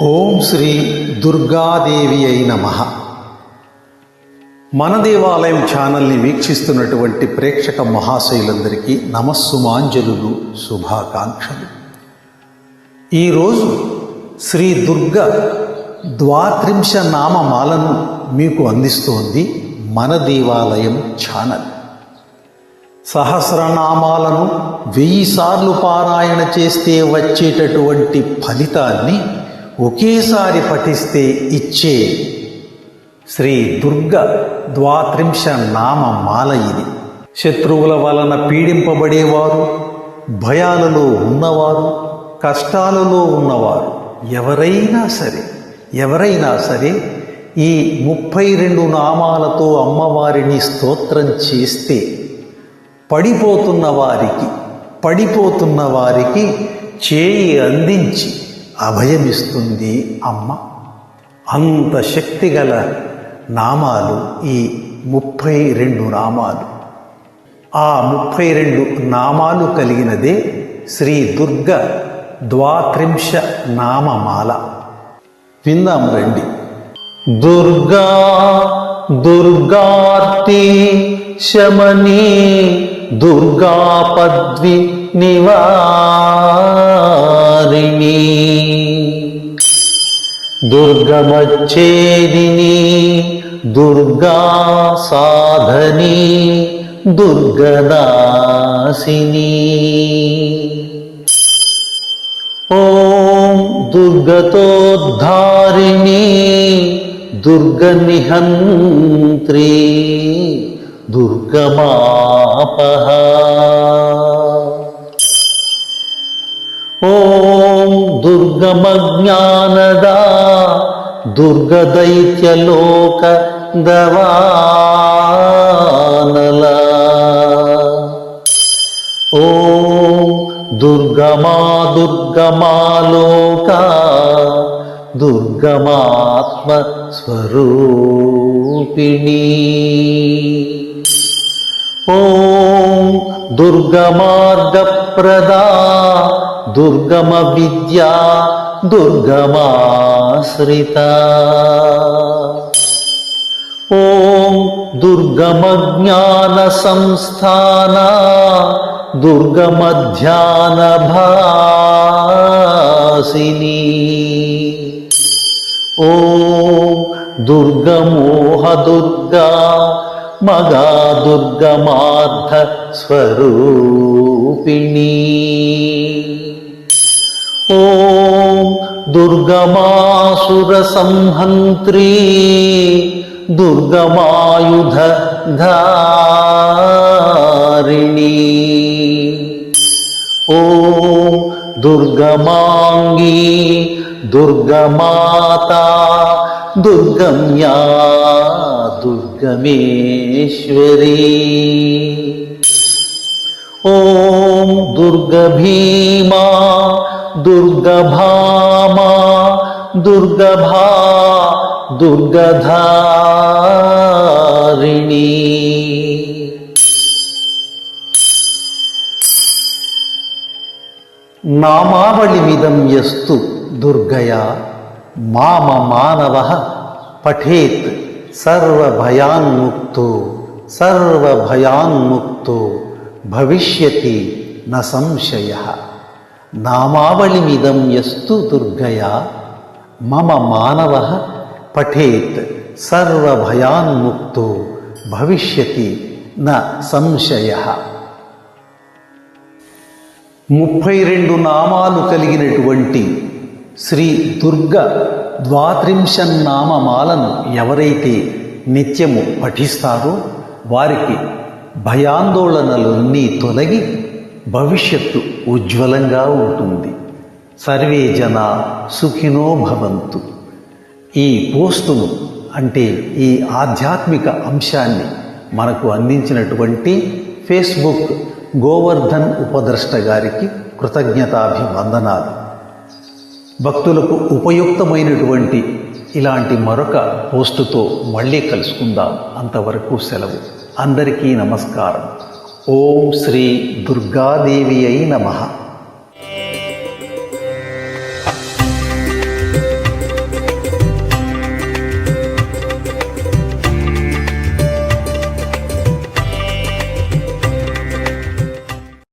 ఓం శ్రీ దుర్గాదేవి అయి నమః. మన దేవాలయం ఛానల్ని వీక్షిస్తున్నటువంటి ప్రేక్షక మహాశయులందరికీ నమస్సుమాంజలులు, శుభాకాంక్షలు. ఈరోజు శ్రీ దుర్గ ద్వాత్రింశ నామమాలను మీకు అందిస్తోంది మన దేవాలయం ఛానల్. సహస్రనామాలను 1000 సార్లు పారాయణ చేస్తే వచ్చేటటువంటి ఫలితాన్ని ఒకేసారి పఠిస్తే ఇచ్చే శ్రీ దుర్గ ద్వాత్రింశ నామమాల ఇది. శత్రువుల వలన పీడింపబడేవారు, భయాలలో ఉన్నవారు, కష్టాలలో ఉన్నవారు ఎవరైనా సరే ఈ 32 నామాలతో అమ్మవారిని స్తోత్రం చేస్తే పడిపోతున్న వారికి చేయి అందించి అభయమిస్తుంది అమ్మ. అంత శక్తిగల నామాలు ఈ 32 నామాలు. ఆ 32 నామాలు కలిగినదే శ్రీ దుర్గ ద్వాత్రింశ నామమాల. విందాం రండి. దుర్గా దుర్గార్తి శమనీ దుర్గాపద్వి నివారిణి దుర్గమచ్ఛేదిని దుర్గా సాధని దుర్గనాశిని. ఓం దుర్గతోద్ధారిణి దుర్గనిహంత్రి దుర్గమాపః. ఓం దుర్గమజ్ఞానదా దుర్గదైత్యలోక దవానల. ఓం దుర్గమాలోక దుర్గమాత్మస్వరూపిణి. ఓం దుర్గమార్గప్రదా దుర్గమ విద్యా దుర్గమాశ్రిత. ఓం దుర్గమజ్ఞాన సంస్థాన దుర్గమధ్యాన భాసిని. ఓం దుర్గమోహ దుర్గా మగా దుర్గమార్థ స్వరూపిణి. ఓం దుర్గమాసుర సంహంత్రి దుర్గమాయుధ ధారిణి. ఓం దుర్గమాంగీ దుర్గమాతా దుర్గమ్యా దుర్గమేశ్వరీ. ఓం దుర్గభీమా దుర్గభామా దుర్గభా దుర్గధారిణి. నామావళిమిదం యస్తు దుర్గయా మామ మానవః పఠేత్ సర్వభయాన్ముక్తో భవిష్యతి న సంశయః. నామావళిమిదం యస్తు దుర్గయా మమ మానవః పఠేత్ సర్వభయాన్ముక్తో భవిష్యతి న సంశయః. 32 నామాలు కలిగినటువంటి శ్రీ దుర్గ ద్వాత్రింశ నామమాలను ఎవరైతే నిత్యము పఠిస్తారో వారికి భయాందోళనలన్నీ తొలగి భవిష్యత్తు ఉజ్వలంగా ఉంటుంది. సర్వే జనా సుఖినో భవంతు. ఈ పోస్టును అంటే ఈ ఆధ్యాత్మిక అంశాన్ని మనకు అందించినటువంటి ఫేస్బుక్ గోవర్ధన్ ఉపద్రష్ట గారికి కృతజ్ఞతాభివందనాలు. భక్తులకు ఉపయుక్తమైనటువంటి ఇలాంటి మరొక పోస్టుతో మళ్ళీ కలుసుకుందాం. అంతవరకు సెలవు. అందరికీ నమస్కారం. ఓం శ్రీ దుర్గాదేవి అయి నమః.